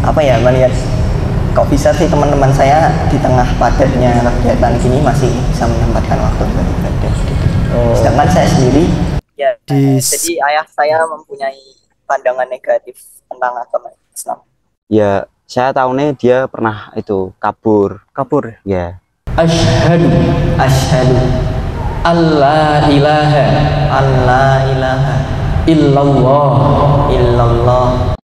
apa ya, melihat kok bisa sih teman-teman saya di tengah padatnya kegiatan gini masih bisa menyempatkan waktu untuk ibadah gitu. Sedangkan saya sendiri ya, jadi ayah saya mempunyai pandangan negatif tentang agama Islam. Ya, saya tahunya dia pernah itu kabur. Kabur. Ya. Asyhadu alla ilaha illallah.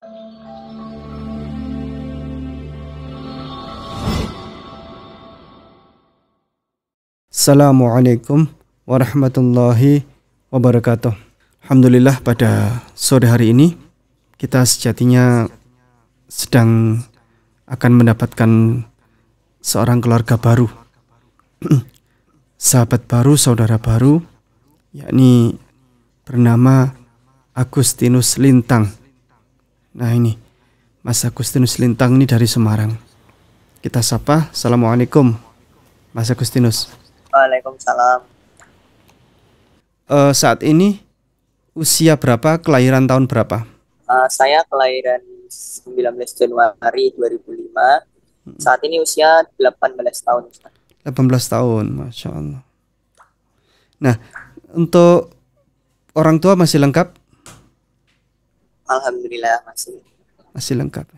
Assalamualaikum warahmatullahi wabarakatuh. Alhamdulillah, pada sore hari ini kita sejatinya sedang akan mendapatkan seorang keluarga baru, sahabat baru, saudara baru, yakni bernama Agustinus Lintang. Nah, ini Mas Agustinus Lintang ini dari Semarang. Kita sapa. Assalamualaikum Mas Agustinus. Waalaikumsalam. Saat ini usia berapa? Kelahiran tahun berapa? Saya kelahiran 19 Januari 2005. Saat ini usia 18 tahun. 18 tahun, Masya Allah. Nah, untuk orang tua masih lengkap? Alhamdulillah masih lengkap.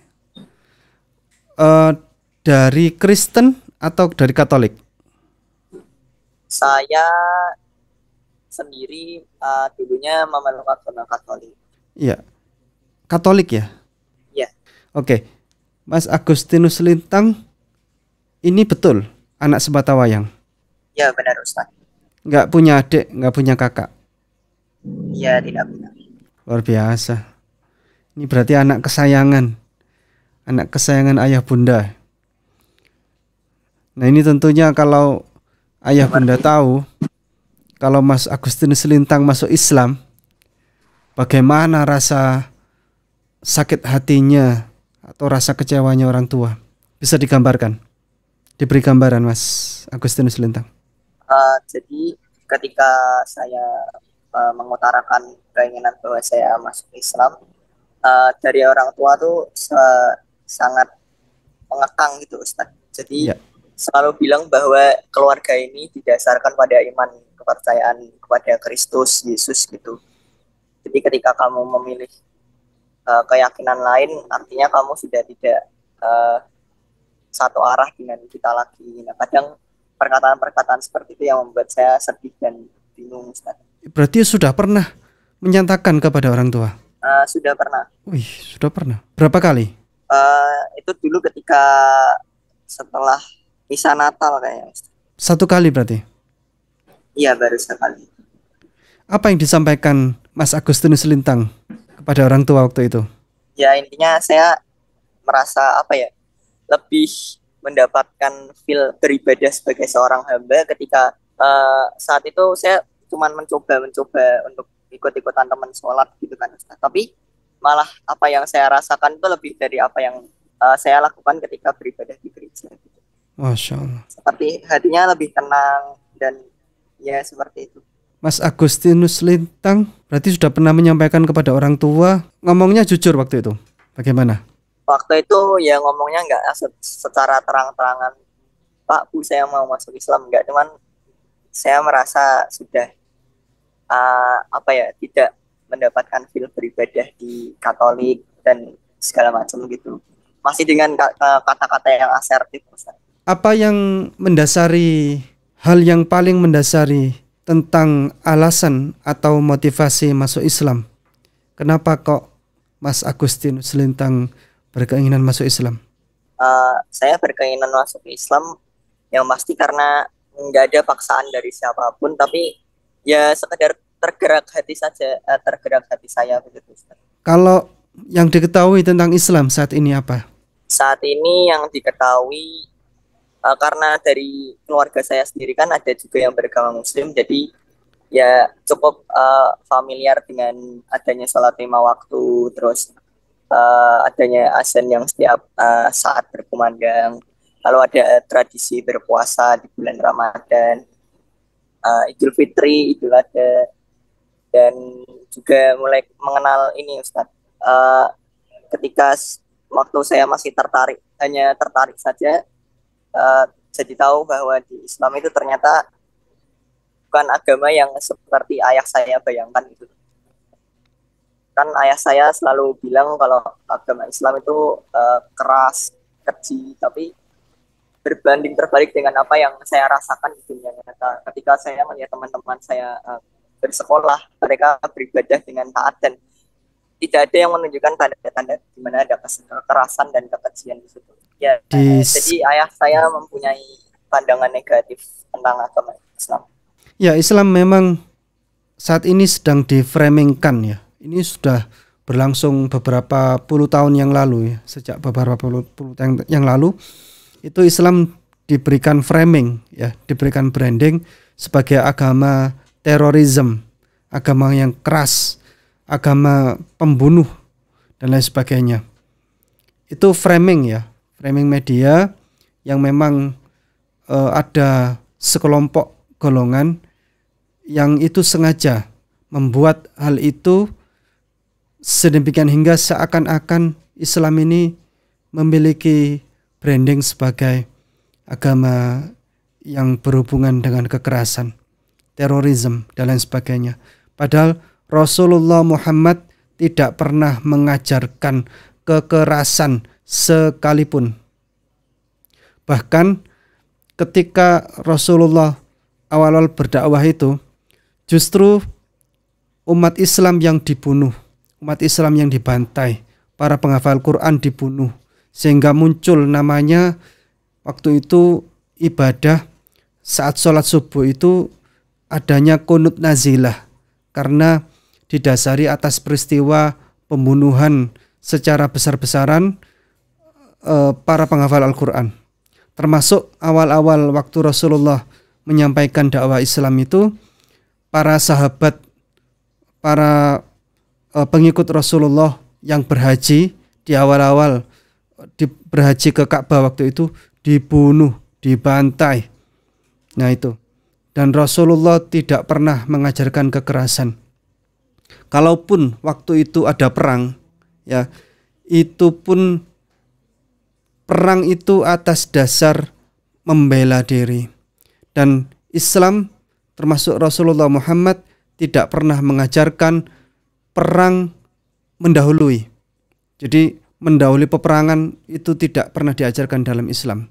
Dari Kristen atau dari Katolik? Saya sendiri dulunya memeluk agama Katolik. Iya, Katolik ya? Iya. Oke, Mas Agustinus Lintang ini betul anak sebatawayang? Ya, benar Ustaz. Nggak punya adik, nggak punya kakak? Iya, tidak punya. Luar biasa. Ini berarti anak kesayangan ayah bunda. Nah, ini tentunya kalau ayah bunda tahu kalau Mas Agustinus Lintang masuk Islam, bagaimana rasa sakit hatinya atau rasa kecewanya orang tua? Bisa digambarkan? Diberi gambaran, Mas Agustinus Lintang. Jadi ketika saya mengutarakan keinginan bahwa saya masuk Islam, dari orang tua tuh sangat mengekang gitu Ustaz. Jadi selalu bilang bahwa keluarga ini didasarkan pada iman, kepercayaan kepada Kristus Yesus gitu. Jadi ketika kamu memilih keyakinan lain, artinya kamu sudah tidak satu arah dengan kita lagi. Nah, kadang perkataan-perkataan seperti itu yang membuat saya sedih dan bingung Ustaz. Berarti sudah pernah menyatakan kepada orang tua? Sudah pernah. Wih, sudah pernah. Berapa kali? Itu dulu ketika setelah misa Natal kayaknya. Satu kali berarti? Iya, baru sekali. Apa yang disampaikan Mas Agustinus Lintang kepada orang tua waktu itu? Ya, intinya saya merasa lebih mendapatkan feel beribadah sebagai seorang hamba ketika saat itu saya cuma mencoba untuk ikut-ikutan teman sholat gitu kan Ustaz. Tapi malah apa yang saya rasakan itu lebih dari apa yang saya lakukan ketika beribadah di gereja gitu. Masya Allah. Seperti hatinya lebih tenang dan ya seperti itu. Mas Agustinus Lintang berarti sudah pernah menyampaikan kepada orang tua, ngomongnya jujur waktu itu. Bagaimana? Waktu itu ya ngomongnya nggak secara terang-terangan, Pak, Bu, saya mau masuk Islam, nggak, cuman saya merasa sudah tidak mendapatkan feel beribadah di Katolik dan segala macam gitu. Masih dengan kata-kata yang asertif Ustaz. Apa yang hal yang paling mendasari tentang alasan atau motivasi masuk Islam? Kenapa kok Mas Agustinus Lintang berkeinginan masuk Islam? Saya berkeinginan masuk Islam yang pasti karena nggak ada paksaan dari siapapun, tapi ya sekedar tergerak hati saya begitu. Kalau yang diketahui tentang Islam saat ini apa? Saat ini yang diketahui karena dari keluarga saya sendiri kan ada juga yang beragama Muslim, jadi ya cukup familiar dengan adanya sholat 5 waktu, terus adanya azan yang setiap saat berkumandang, lalu ada tradisi berpuasa di bulan Ramadan, Idul Fitri, Idul Adha, dan juga mulai mengenal ini Ustadz. Ketika waktu saya masih hanya tertarik saja, jadi tahu bahwa di Islam itu ternyata bukan agama yang seperti ayah saya bayangkan gitu. Kan ayah saya selalu bilang kalau agama Islam itu keras, keji, tapi berbanding terbalik dengan apa yang saya rasakan di dunia nyata. Ketika saya melihat teman-teman saya bersekolah, mereka beribadah dengan taat dan tidak ada yang menunjukkan tanda-tanda di mana ada kekerasan dan kekejian di situ. Ya, jadi ayah saya mempunyai pandangan negatif tentang agama Islam. Ya, Islam memang saat ini sedang diframingkan ya. Ini sudah berlangsung beberapa puluh tahun yang lalu ya. Sejak beberapa puluh tahun yang lalu itu Islam diberikan framing ya, diberikan branding sebagai agama terorisme, agama yang keras, agama pembunuh dan lain sebagainya. Itu framing ya, framing media yang memang ada sekelompok golongan yang itu sengaja membuat hal itu sedemikian hingga seakan-akan Islam ini memiliki branding sebagai agama yang berhubungan dengan kekerasan, terorisme dan lain sebagainya. Padahal Rasulullah Muhammad tidak pernah mengajarkan kekerasan sekalipun. Bahkan ketika Rasulullah awal-awal berdakwah itu, justru umat Islam yang dibunuh, umat Islam yang dibantai, para penghafal Quran dibunuh, sehingga muncul namanya waktu itu ibadah saat sholat subuh itu adanya qunut nazilah, karena didasari atas peristiwa pembunuhan secara besar-besaran para penghafal Al-Quran. Termasuk awal-awal waktu Rasulullah menyampaikan dakwah Islam itu, para sahabat, para pengikut Rasulullah yang berhaji di awal-awal berhaji ke Ka'bah waktu itu dibunuh, dibantai. Nah itu. Dan Rasulullah tidak pernah mengajarkan kekerasan. Kalaupun waktu itu ada perang, ya, itu pun perang itu atas dasar membela diri. Dan Islam termasuk Rasulullah Muhammad tidak pernah mengajarkan perang mendahului. Jadi mendahului peperangan itu tidak pernah diajarkan dalam Islam.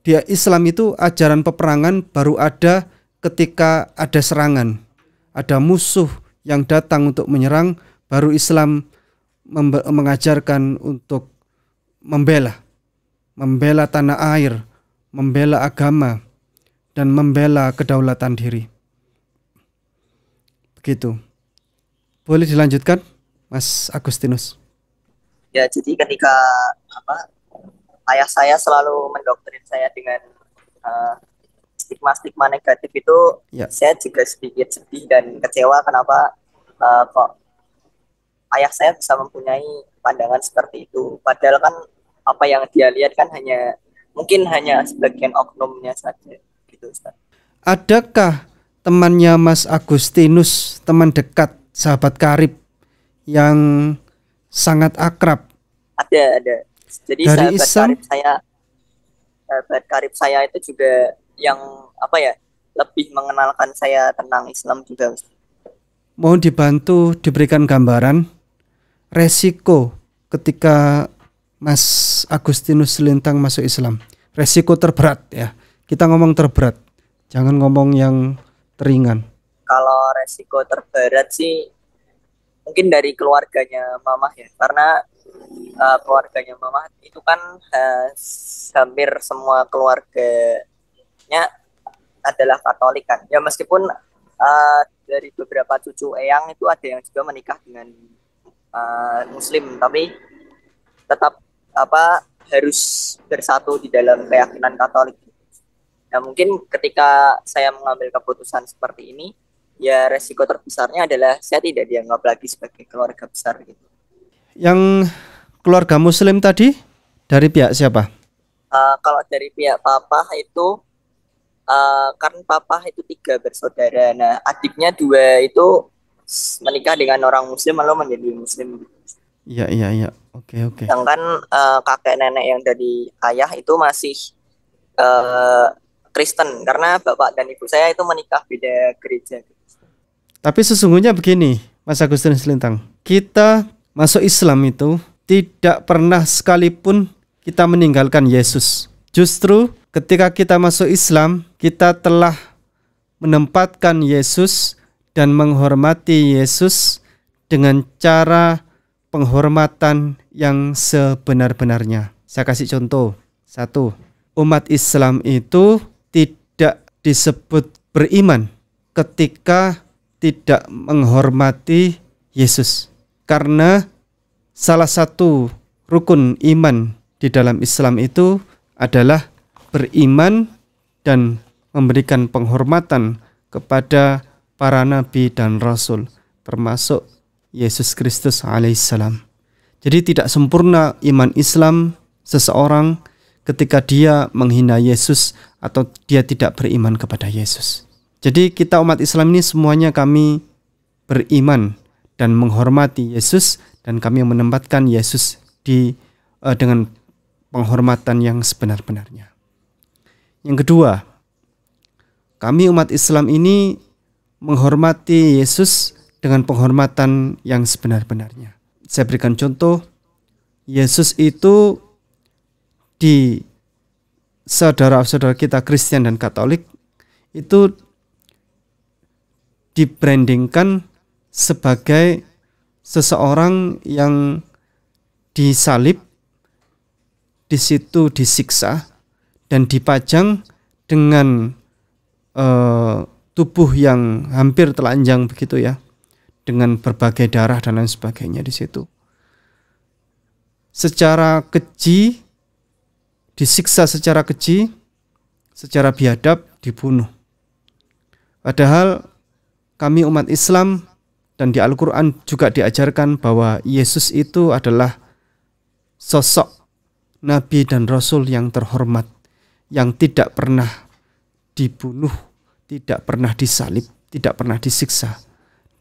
Di Islam itu ajaran peperangan baru ada ketika ada serangan, ada musuh yang datang untuk menyerang, baru Islam mengajarkan untuk membela tanah air, membela agama, dan membela kedaulatan diri. Begitu. Boleh dilanjutkan, Mas Agustinus? Ya, jadi ketika ayah saya selalu mendoktrin saya dengan stigma-stigma negatif itu, ya, saya juga sedikit sedih dan kecewa kenapa kok ayah saya bisa mempunyai pandangan seperti itu. Padahal kan apa yang dia lihat kan mungkin hanya sebagian oknumnya saja gitu, Ustaz. Adakah temannya Mas Agustinus, teman dekat, sahabat karib yang sangat akrab? Ada. Jadi dari sahabat karib saya itu juga yang lebih mengenalkan saya tentang Islam juga, Ustaz. Mohon dibantu diberikan gambaran resiko ketika Mas Agustinus Selintang masuk Islam. Resiko terberat ya. Kita ngomong terberat, jangan ngomong yang ringan. Kalau resiko terberat sih mungkin dari keluarganya Mamah ya, karena keluarganya Mamah itu kan hampir semua keluarganya adalah Katolik kan. Ya meskipun dari beberapa cucu eyang itu ada yang juga menikah dengan Muslim, tapi tetap harus bersatu di dalam keyakinan Katolik. Nah mungkin ketika saya mengambil keputusan seperti ini, ya resiko terbesarnya adalah saya tidak dianggap lagi sebagai keluarga besar gitu. Yang keluarga Muslim tadi dari pihak siapa? Kalau dari pihak papa itu kan papa itu 3 bersaudara. Nah adiknya 2 itu menikah dengan orang Muslim lalu menjadi Muslim. Iya. Oke, oke. Sedangkan kakek nenek yang dari ayah itu masih eh, Kristen karena bapak dan ibu saya itu menikah beda gereja. Tapi sesungguhnya begini, Mas Agustinus Lintang, kita masuk Islam itu tidak pernah sekalipun kita meninggalkan Yesus. Justru ketika kita masuk Islam, kita telah menempatkan Yesus dan menghormati Yesus dengan cara penghormatan yang sebenar-benarnya. Saya kasih contoh. 1. Umat Islam itu tidak disebut beriman ketika tidak menghormati Yesus. Karena salah satu rukun iman di dalam Islam itu adalah beriman dan memberikan penghormatan kepada para nabi dan rasul, termasuk Yesus Kristus alaihissalam. Jadi tidak sempurna iman Islam seseorang ketika dia menghina Yesus atau dia tidak beriman kepada Yesus. Jadi kita umat Islam ini semuanya kami beriman dan menghormati Yesus, dan kami menempatkan Yesus dengan penghormatan yang sebenar-benarnya. Yang kedua, kami umat Islam ini menghormati Yesus dengan penghormatan yang sebenar-benarnya. Saya berikan contoh, Yesus itu di saudara-saudara kita Kristen dan Katolik itu dibrandingkan sebagai seseorang yang disalib, di situ disiksa dan dipajang dengan tubuh yang hampir telanjang begitu ya, dengan berbagai darah dan lain sebagainya di situ. Secara keji, disiksa secara keji, secara biadab dibunuh. Padahal kami umat Islam dan di Al-Quran juga diajarkan bahwa Yesus itu adalah sosok Nabi dan Rasul yang terhormat, yang tidak pernah dibunuh, tidak pernah disalib, tidak pernah disiksa.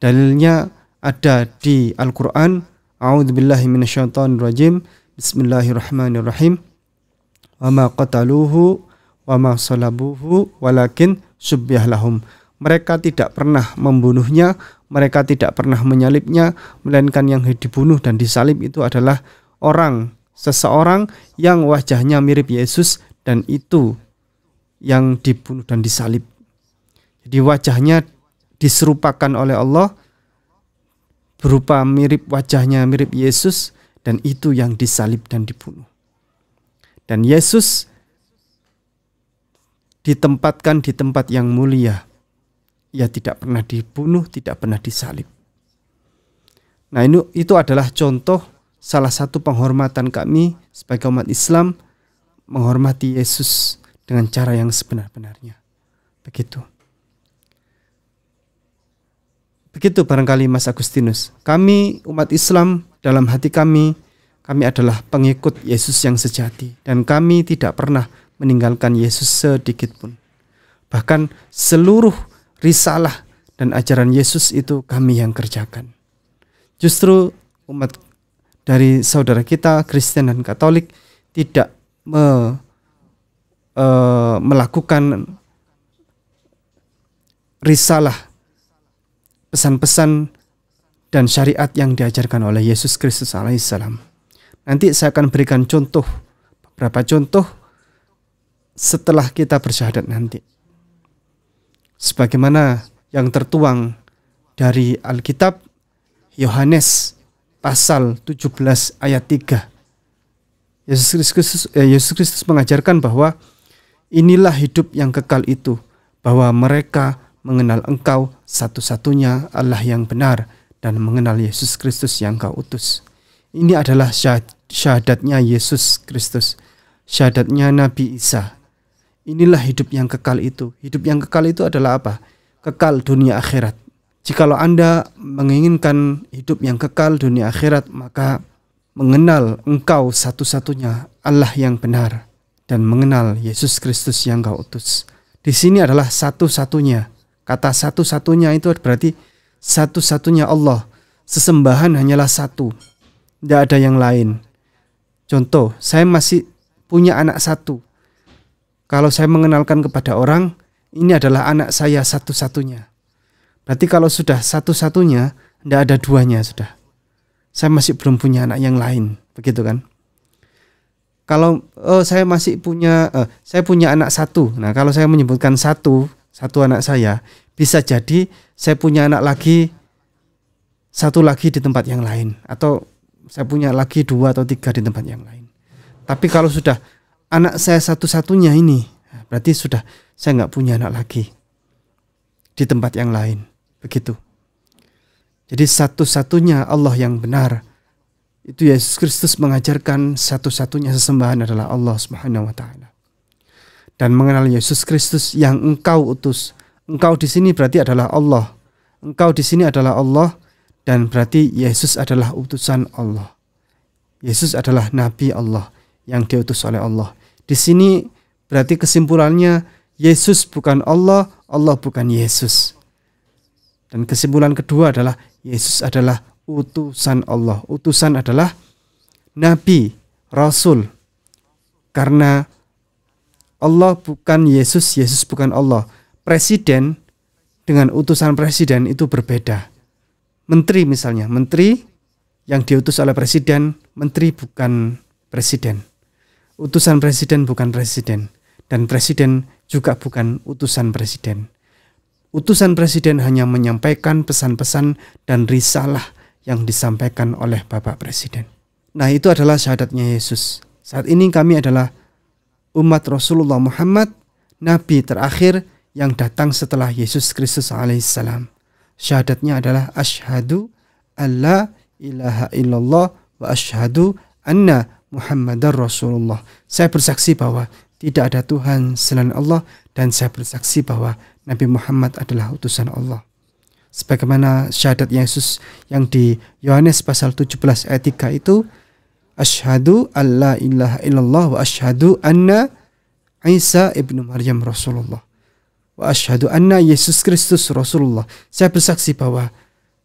Dalilnya ada di Al-Quran. A'udzubillahi minasyaitonirrajim. Bismillahirrahmanirrahim. Wa ma qataluhu wa ma salabuhu walakin syubbiha lahum. Mereka tidak pernah membunuhnya, mereka tidak pernah menyalibnya, melainkan yang dibunuh dan disalib itu adalah seseorang yang wajahnya mirip Yesus, dan itu yang dibunuh dan disalib. Jadi wajahnya diserupakan oleh Allah, berupa wajahnya mirip Yesus, dan itu yang disalib dan dibunuh. Dan Yesus ditempatkan di tempat yang mulia. Ia tidak pernah dibunuh, tidak pernah disalib. Nah, itu adalah contoh salah satu penghormatan kami sebagai umat Islam, menghormati Yesus dengan cara yang sebenar-benarnya. Begitu. Begitu barangkali Mas Agustinus. Kami umat Islam, dalam hati kami adalah pengikut Yesus yang sejati, dan kami tidak pernah meninggalkan Yesus sedikit pun. Bahkan seluruh risalah dan ajaran Yesus itu kami yang kerjakan. Justru umat dari saudara kita Kristen dan Katolik tidak melakukan risalah, pesan-pesan dan syariat yang diajarkan oleh Yesus Kristus alaihissalam. Nanti saya akan berikan beberapa contoh setelah kita bersyahadat nanti. Sebagaimana yang tertuang dari Alkitab Yohanes pasal 17 ayat 3. Yesus Kristus mengajarkan bahwa inilah hidup yang kekal itu, bahwa mereka mengenal Engkau satu-satunya Allah yang benar, dan mengenal Yesus Kristus yang Kau utus. Ini adalah syahadatnya Yesus Kristus, syahadatnya Nabi Isa. Inilah hidup yang kekal itu. Hidup yang kekal itu adalah apa? Kekal dunia akhirat. Jikalau Anda menginginkan hidup yang kekal dunia akhirat, maka mengenal Engkau satu-satunya Allah yang benar, dan mengenal Yesus Kristus yang Kau utus. Di sini adalah satu-satunya. Kata satu-satunya itu berarti satu-satunya Allah. Sesembahan hanyalah satu. tidak ada yang lain. Contoh, saya masih punya anak satu. Kalau saya mengenalkan kepada orang, ini adalah anak saya satu-satunya. Berarti kalau sudah satu-satunya, tidak ada duanya sudah. Saya masih belum punya anak yang lain, begitu kan? Kalau saya punya anak satu. Nah, kalau saya menyebutkan satu anak saya, bisa jadi saya punya anak lagi, satu lagi di tempat yang lain, atau saya punya lagi 2 atau 3 di tempat yang lain. Tapi kalau sudah anak saya satu-satunya ini, berarti sudah saya nggak punya anak lagi di tempat yang lain, begitu. Jadi satu-satunya Allah yang benar. Itu Yesus Kristus mengajarkan satu-satunya sesembahan adalah Allah Subhanahu wa taala. Dan mengenal Yesus Kristus yang engkau utus. Engkau di sini berarti adalah Allah. Engkau di sini adalah Allah dan berarti Yesus adalah utusan Allah. Yesus adalah nabi Allah yang diutus oleh Allah. Di sini berarti kesimpulannya Yesus bukan Allah, Allah bukan Yesus. Dan kesimpulan kedua adalah Yesus adalah utusan Allah. Utusan adalah nabi, rasul. Karena Allah bukan Yesus, Yesus bukan Allah. Presiden dengan utusan presiden itu berbeda. Menteri misalnya, menteri yang diutus oleh presiden, menteri bukan presiden. Utusan presiden bukan presiden. Dan presiden juga bukan utusan presiden. Utusan presiden hanya menyampaikan pesan-pesan dan risalah yang disampaikan oleh Bapak Presiden. Nah, itu adalah syahadatnya Yesus. Saat ini kami adalah umat Rasulullah Muhammad, Nabi terakhir yang datang setelah Yesus Kristus alaihissalam. Syahadatnya adalah asyhadu alla ilaha illallah wa asyhadu anna Muhammadar Rasulullah. Saya bersaksi bahwa tidak ada Tuhan selain Allah dan saya bersaksi bahwa Nabi Muhammad adalah utusan Allah. Sebagaimana syahadat Yesus yang di Yohanes pasal 17 ayat 3 itu, asyhadu alla ilaha illallah wa asyhadu anna Isa ibnu Maryam Rasulullah wa asyhadu anna Yesus Kristus Rasulullah. Saya bersaksi bahwa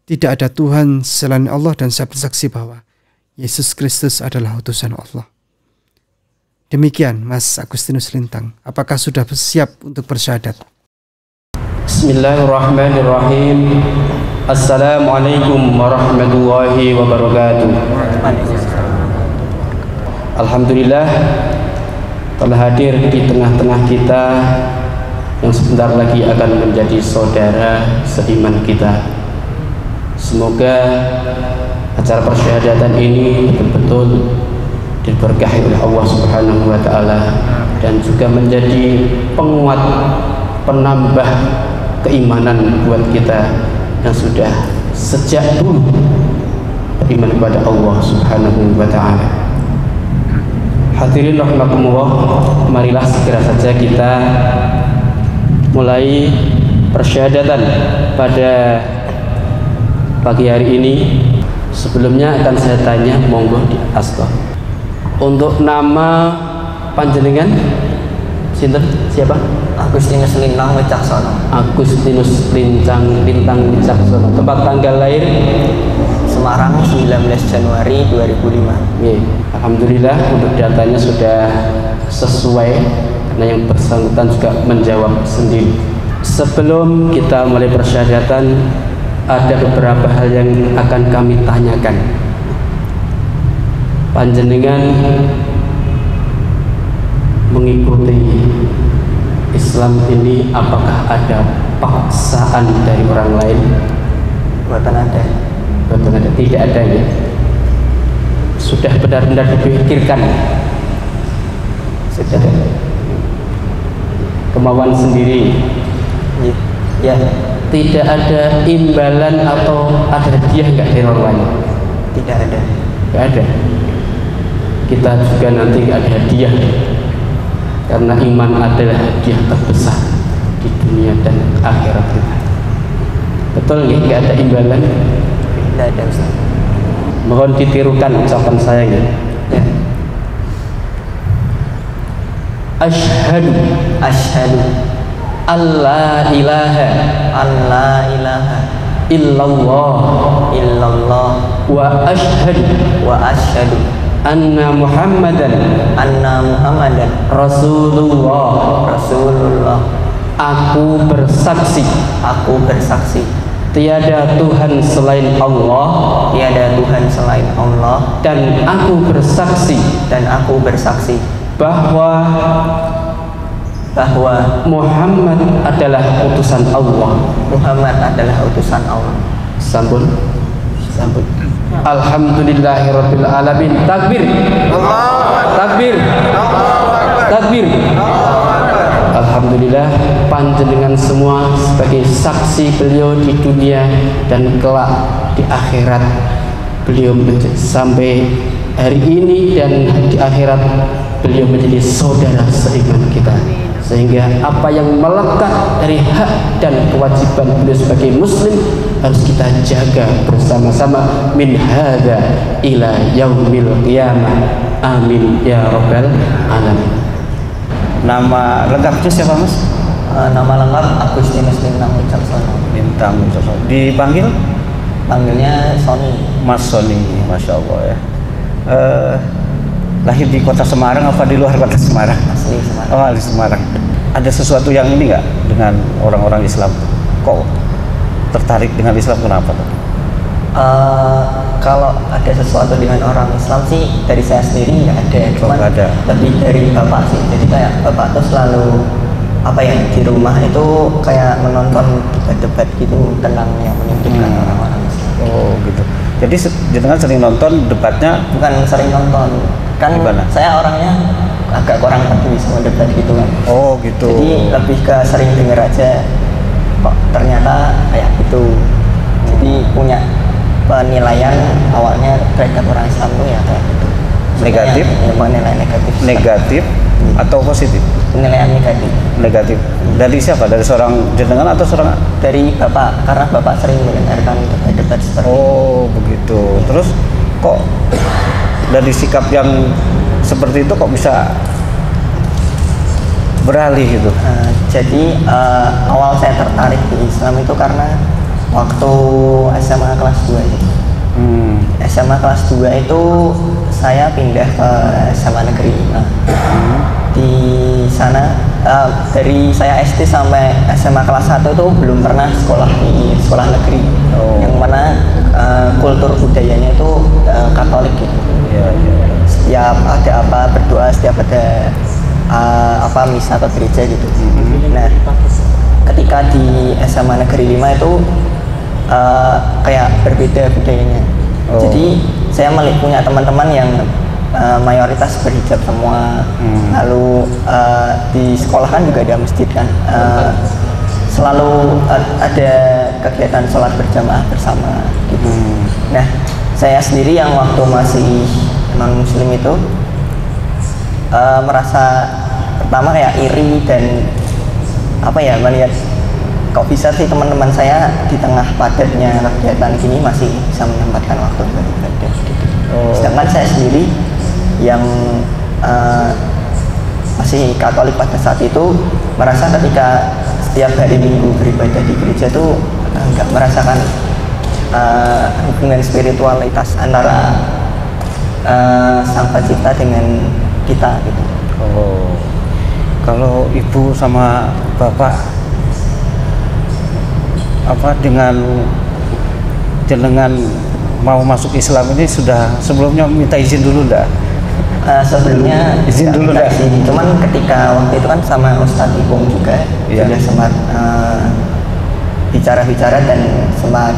tidak ada Tuhan selain Allah dan saya bersaksi bahwa Yesus Kristus adalah utusan Allah. Demikian Mas Agustinus Lintang. Apakah sudah siap untuk bersyahadat? Bismillahirrahmanirrahim. Assalamualaikum warahmatullahi wabarakatuh. Alhamdulillah telah hadir di tengah-tengah kita yang sebentar lagi akan menjadi saudara seiman kita. Semoga acara persyahadatan ini betul-betul diberkahi oleh Allah Subhanahu wa taala dan juga menjadi penguat, penambah keimanan buat kita yang sudah sejak dulu beriman kepada Allah Subhanahu wa taala. Hadirin rahimakumullah, marilah segera saja kita mulai persyahadatan pada pagi hari ini. Sebelumnya akan saya tanya, monggo di asto. Untuk nama panjenengan sinten siapa? Agustinus Lintang Wicaksono. Agustinus Lintang Wicaksono. Tempat tanggal lahir Semarang 19 Januari 2005. Oke, alhamdulillah untuk datanya sudah sesuai karena yang bersangkutan juga menjawab sendiri. Sebelum kita mulai persyahadatan, ada beberapa hal yang akan kami tanyakan. Panjenengan mengikuti Islam ini apakah ada paksaan dari orang lain? Buatan ada. Buatan ada, tidak ada ya. Sudah benar-benar dipikirkan. Sudah. Kemauan sendiri. Ya. Tidak ada imbalan atau ada hadiah enggak dari orang lain? Tidak ada. Enggak ada. Kita juga nanti enggak ada hadiah. Karena iman adalah hadiah terbesar di dunia dan akhirat kita. Betul nggih, enggak ada imbalan? Tidak ada, Ustaz. Mohon ditirukan ucapan saya ya. Ya. Asyhadu alla ilaha Allah ilaha illallah illallah wa asyhadu wa asyhadu anna Muhammadan anna Muhammadan Rasulullah. Rasulullah. Aku bersaksi Aku bersaksi tiada Tuhan selain Allah, tiada Tuhan selain Allah, dan aku bersaksi dan aku bersaksi bahwa Muhammad adalah utusan Allah. Muhammad adalah utusan Allah. Sambut. Alhamdulillahirabbil alamin. Takbir. Takbir. Takbir. Alhamdulillah, panjenengan semua sebagai saksi beliau di dunia dan kelak di akhirat. Beliau sampai hari ini dan di akhirat beliau menjadi saudara seiman kita, sehingga apa yang melekat dari hak dan kewajiban beliau sebagai muslim harus kita jaga bersama-sama min hadza ila yaumil qiyamah. Amin ya rabbal alamin. Nama lengkapnya siapa Mas? Nama lengkap Agustinus Lintang Wicaksono. Lintang Wicaksono. Dipanggil? Panggilnya Sony. Mas Sony, Masya Allah ya. Lahir di kota Semarang apa di luar kota Semarang? Asli Semarang. Oh, di Semarang. Ada sesuatu yang ini nggak dengan orang-orang Islam? Kok tertarik dengan Islam, kenapa? Kalau ada sesuatu dengan orang Islam sih dari saya sendiri nggak ada, cuman ada. lebih dari bapak sih. Jadi kayak bapak tuh selalu apa ya, di rumah itu kayak menonton debat-debat gitu tentang yang menyudutkan orang-orang Islam. Oh gitu. Jadi jenengan sering nonton debatnya? Bukan sering nonton, kan gimana? saya orangnya agak kurang peduli sama debat gitu kan. Oh gitu. Jadi lebih ke sering denger aja, kok ternyata kayak gitu. Jadi punya penilaian awalnya terhadap orang Islam tuh ya kayak gitu. Negatif? Ya, penilaian negatif. Negatif atau positif? Penilaian negatif. Negatif. Dari siapa? Dari seorang jenengan atau seorang? Dari bapak, karena bapak sering mendengarkan debat-debat seperti itu. Oh begitu. Terus kok dari sikap yang seperti itu kok bisa beralih gitu? Jadi awal saya tertarik di Islam itu karena waktu SMA kelas 2 itu. SMA kelas 2 itu saya pindah ke SMA negeri 5. Di sana dari saya SD sampai SMA kelas 1 itu belum pernah sekolah di sekolah negeri. Yang mana kultur budayanya itu Katolik gitu. Setiap ada apa berdoa, setiap ada apa misa atau gereja gitu. Nah, ketika di SMA negeri 5 itu kayak berbeda budayanya. Jadi saya punya teman-teman yang mayoritas berhijab semua. Lalu di sekolah kan juga ada masjid kan. Selalu ada kegiatan sholat berjamaah bersama gitu. Nah, saya sendiri yang waktu masih non muslim itu merasa pertama kayak iri dan apa ya, melihat kok bisa sih teman-teman saya di tengah padatnya kegiatan gini masih bisa menyempatkan waktu beribadah gitu. Sedangkan saya sendiri yang masih Katolik pada saat itu merasa ketika setiap hari Minggu beribadah di gereja tuh nggak merasakan hubungan spiritualitas antara Sang Pencipta dengan kita gitu. Oh, kalau ibu sama bapak apa dengan jenengan mau masuk Islam ini sudah sebelumnya minta izin dulu enggak? Sebelumnya izin dulu enggak? Cuman ketika waktu itu kan sama Ustadz Ipung juga sudah sempat bicara-bicara dan sempat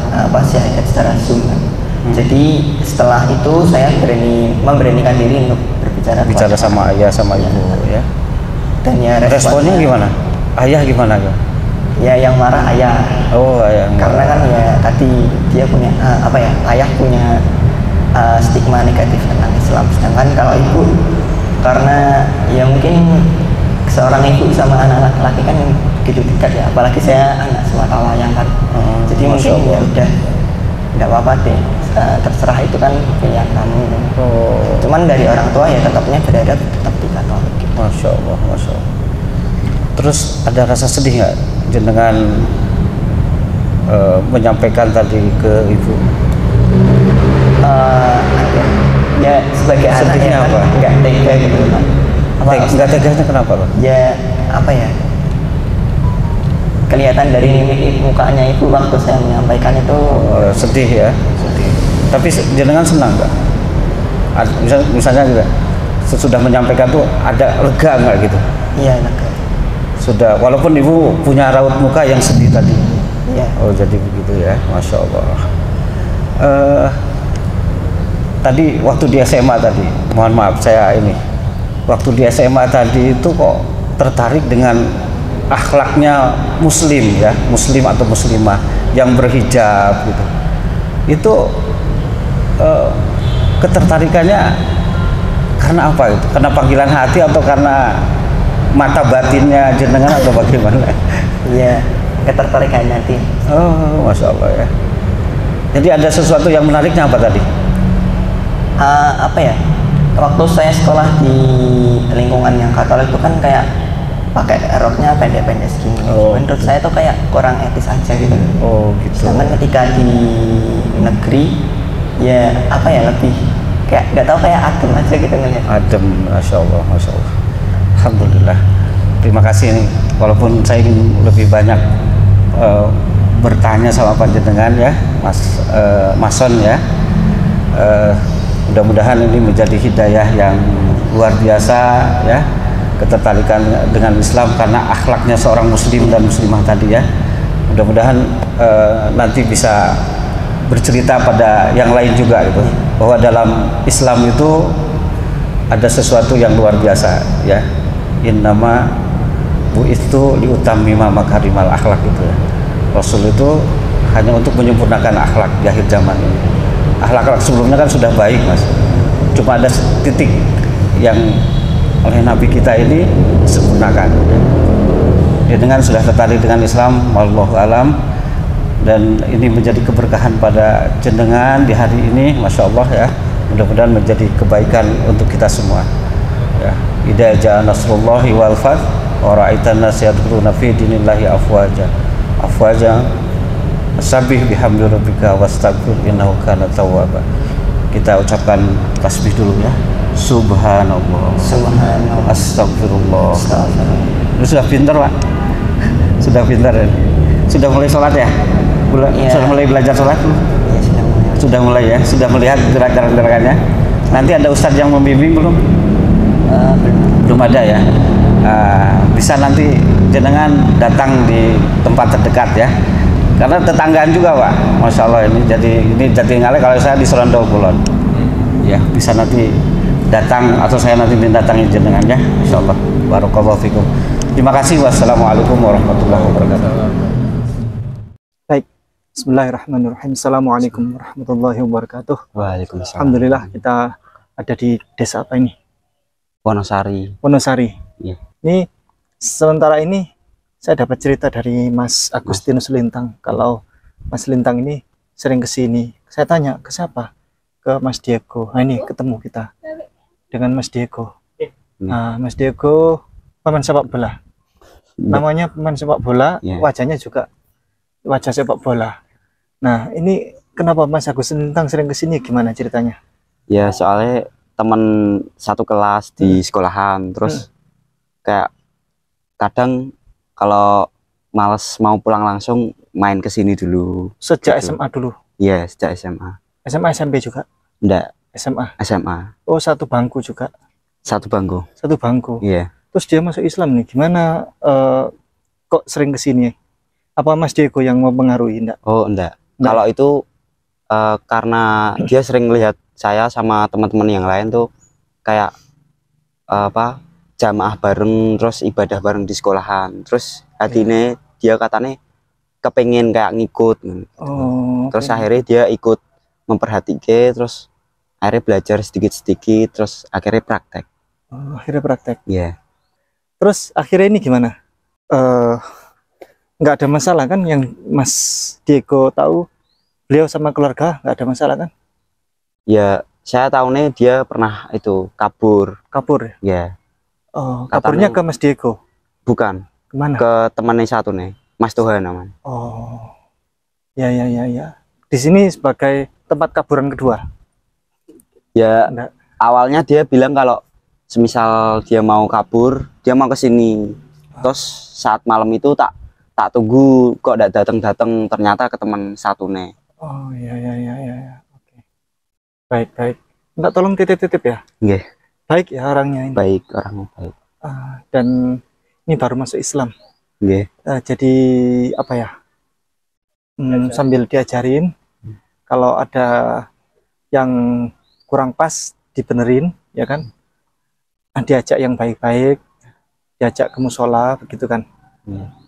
syahadat secara Zoom kan. Jadi setelah itu saya memberanikan diri untuk bicara sama ayah sama ibu ya. Dan ya responnya gimana? Ayah gimana ya? Ya yang marah ayah. Oh ayah. Karena kan ya tadi dia punya ayah punya stigma negatif tentang Islam. Sedangkan kalau ibu, karena ya mungkin seorang ibu sama anak laki-laki kan gitu dekat ya. Apalagi saya anak semata wayang kan. Jadi mungkin ya udah nggak apa-apa deh. Terserah, itu kan pilihan kamu. Cuman dari orang tua ya tetapnya berada tetap di Katolik. Gitu. Masya Allah, Masya Allah. Terus ada rasa sedih nggak jenengan menyampaikan tadi ke ibu Ada. Ya sebagai anak Sedihnya ya kan apa? nggak tega gitu Pak. Apa, Nggak teganya kenapa Pak? ya apa ya, kelihatan dari mimik mukanya itu waktu saya menyampaikan itu Oh, sedih ya, sedih. Tapi jenengan senang nggak? Misalnya juga sesudah menyampaikan tuh ada lega nggak gitu? iya lega. Sudah, walaupun ibu punya raut muka yang sedih tadi. Iya. Oh jadi begitu ya, masya Allah. Tadi waktu di SMA tadi, mohon maaf saya ini, waktu di SMA tadi itu kok tertarik dengan akhlaknya Muslim ya, Muslim atau Muslimah yang berhijab gitu. Itu ketertarikannya karena apa itu? Karena panggilan hati atau karena mata batinnya jenengan atau bagaimana? Iya, ketertarikan nanti. Oh, masya Allah ya. Jadi ada sesuatu yang menariknya apa tadi? Apa ya? Waktu saya sekolah di lingkungan yang Katolik itu kan kayak pakai roknya pendek-pendek segini. Oh, Menurut saya tuh kayak kurang etis aja gitu. Oh gitu. Sedangkan ketika di negeri, ya apa ya, lebih kayak nggak tahu, kayak adem aja gitu ngeliat. Adem, masya Allah, masya Allah. Alhamdulillah. Terima kasih nih. Walaupun saya ingin lebih banyak bertanya sama panjenengan ya, Mason ya. Mudah-mudahan ini menjadi hidayah yang luar biasa ya, ketertarikan dengan Islam karena akhlaknya seorang Muslim dan Muslimah tadi ya. Mudah-mudahan nanti bisa bercerita pada yang lain juga gitu, bahwa dalam Islam itu ada sesuatu yang luar biasa ya. Innama bu'itsu liutammima makarimal akhlak itu ya. Rasul itu hanya untuk menyempurnakan akhlak di akhir zaman ini. Akhlak-akhlak sebelumnya kan sudah baik Mas, cuma ada titik yang oleh Nabi kita ini sempurnakan. Ya, dengan sudah tertarik dengan Islam, wallahu alam, dan ini menjadi keberkahan pada jenengan di hari ini, masya Allah ya. Mudah-mudahan menjadi kebaikan untuk kita semua. Ya, idza jaa nasrullahi wal fath wa ra'aitan nas yadkhuluna fi dinillahi afwaja sabbih bihamdi rabbika wastaghfir innahu kana tawwaba. Kita ucapkan tasbih dulu ya. Subhanallah, Subhanallah, astagfirullah. astagfirullah. Lu sudah pintar Pak? Sudah pintar ya? Sudah mulai sholat ya? Iya. Sudah mulai belajar sholat? Ya, sudah mulai. Sudah mulai ya? Sudah melihat gerakan-gerakannya? Nanti ada ustadz yang membimbing belum? Belum ada ya? Bisa nanti jenengan datang di tempat terdekat ya, karena tetanggaan juga Pak, masya Allah ini. Jadi ini Jatinggale, kalau saya di Serondol Kulon ya, bisa nanti datang atau saya nanti mendatangi jenengan ya, insya Allah. Barakallahu fikum. Terima kasih. Wassalamualaikum warahmatullahi wabarakatuh. Baik, bismillahirrahmanirrahim. Assalamualaikum warahmatullahi wabarakatuh. Waalaikumsalam. Alhamdulillah kita ada di desa apa ini? Wonosari. Wonosari. Iya. Ini sementara ini saya dapat cerita dari Mas Agustinus Lintang. Kalau Mas Lintang ini sering ke sini. Saya tanya ke siapa? Ke Mas Diego. Nah ini ketemu kita dengan Mas Diego. Nah, Mas Diego pemain sepak bola. Namanya pemain sepak bola, Yeah. wajahnya juga wajah sepak bola. Nah, ini kenapa Mas Agustinus Lintang sering ke sini? Gimana ceritanya? Ya soalnya teman satu kelas di sekolahan, terus kayak kadang kalau males mau pulang langsung main ke sini dulu. Sejak Gitu. SMA dulu. Iya, sejak SMA. SMA SMP juga. Enggak, SMA. SMA. Oh, satu bangku juga. Satu bangku. Satu bangku. Iya. Terus dia masuk Islam nih. Gimana kok sering ke sini? Apa Mas Diego yang mempengaruhi? Enggak. Oh, enggak. Enggak. Kalau itu karena dia sering lihat saya sama teman-teman yang lain tuh kayak apa, jamaah bareng, terus ibadah bareng di sekolahan. Terus hatinya dia katanya kepengen kayak ngikut. Oh. Terus oke. akhirnya dia ikut memperhatikan, terus akhirnya belajar sedikit-sedikit, terus akhirnya praktek. Oh, akhirnya praktek. Iya. Terus akhirnya ini gimana? Nggak ada masalah kan yang Mas Diego tahu, beliau sama keluarga nggak ada masalah kan? Ya, saya tahunya dia pernah itu kabur. Kabur ya? Ya, Oh, Katanya- kaburnya ke Mas Diego. bukan, Kemana? ke temannya satu nih, Mas Tuhan namanya. Oh. Ya. Di sini sebagai tempat kaburan kedua. Ya Enggak. awalnya dia bilang kalau semisal dia mau kabur, dia mau ke sini. Terus saat malam itu tak tunggu kok tidak datang, ternyata ke teman satu nih. Oh iya. Oke. Baik. Enggak, tolong titip-titip ya. Nggih, Baik ya orangnya ini. baik, orang baik. Dan ini baru masuk Islam. Nggih. Jadi apa ya? Sambil diajarin, kalau ada yang kurang pas dibenerin, ya kan? Diajak yang baik-baik, diajak ke musola, begitu kan?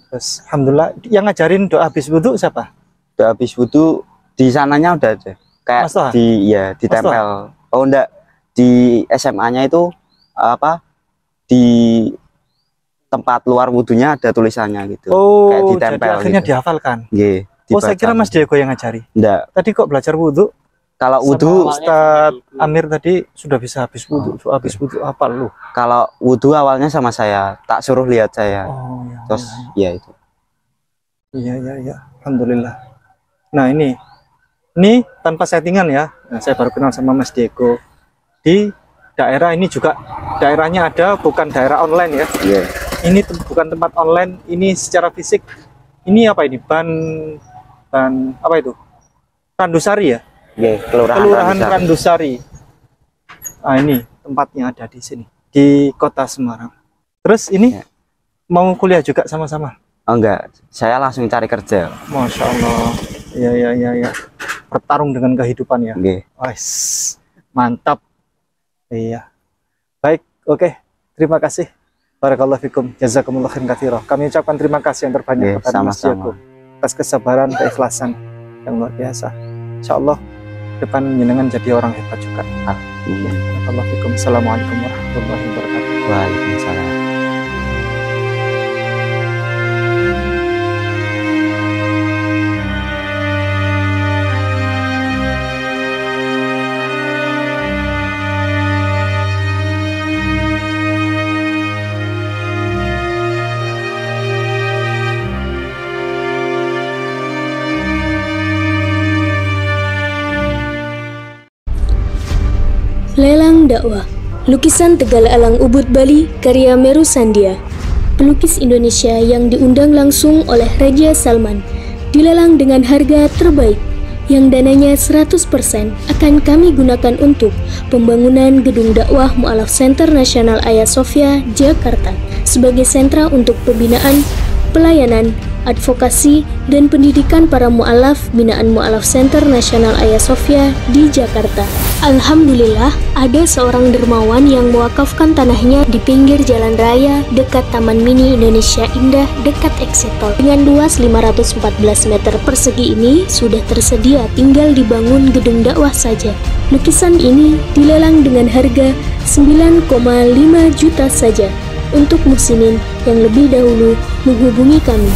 Terus alhamdulillah yang ngajarin doa habis wudhu siapa? Doa habis wudhu di sananya udah ada. Kayak Mas Toha? ditempel. Oh enggak, di SMA-nya itu apa? Di tempat luar wudhunya ada tulisannya gitu. Oh, kayak ditempel jadi akhirnya gitu. dihafalkan. Nggih, Oh, saya kira dibaca. Mas Diego yang ngajari. Enggak, Tadi kok belajar wudhu? kalau Sama wudhu Ustadz Amir tadi sudah bisa habis wudhu. Habis wudhu apa lu? kalau wudhu awalnya sama saya, tak suruh lihat saya. Oh ya. Terus ya itu. Iya. Alhamdulillah. Nah ini tanpa settingan ya. Nah, saya baru kenal sama Mas Diego di daerah ini juga. Daerahnya ada, bukan daerah online ya. Iya. Ini bukan tempat online, ini secara fisik. Ini apa ini? Ban apa itu? Randusari ya? Nggih, Kelurahan Randusari. Randusari. Nah, ini tempatnya ada di sini, di Kota Semarang. Terus ini Ya. mau kuliah juga sama-sama? Oh enggak, saya langsung cari kerja. Masya Allah. Iya. Bertarung dengan kehidupan ya. Nggih. Wais, mantap. Iya. Baik, oke. Terima kasih. Barakallahu fikum. Jazakumullah khairan katsira. Kami ucapkan terima kasih yang terbanyak Nggih, kepada Mas sama-sama. Diego atas kesabaran, keikhlasan yang luar biasa. Insyaallah depan jenengan jadi orang hebat juga. Amin. Barakallahu fikum. Assalamualaikum warahmatullahi wabarakatuh. Waalaikumsalam. Lelang dakwah. Lukisan Tegal Alang Ubud Bali karya Meru Sandia. Pelukis Indonesia yang diundang langsung oleh Raja Salman. Dilelang dengan harga terbaik yang dananya 100% akan kami gunakan untuk pembangunan gedung dakwah Mu'alaf Center Nasional Hagia Sophia, Jakarta sebagai sentra untuk pembinaan, pelayanan, advokasi, dan pendidikan para mu'alaf binaan Mu'alaf Center Nasional Hagia Sophia di Jakarta. Alhamdulillah, ada seorang dermawan yang mewakafkan tanahnya di pinggir jalan raya dekat Taman Mini Indonesia Indah dekat exit tol. Dengan luas 514 meter persegi ini sudah tersedia, tinggal dibangun gedung dakwah saja. Lukisan ini dilelang dengan harga 9,5 juta saja. Untuk muslimin yang lebih dahulu menghubungi kami.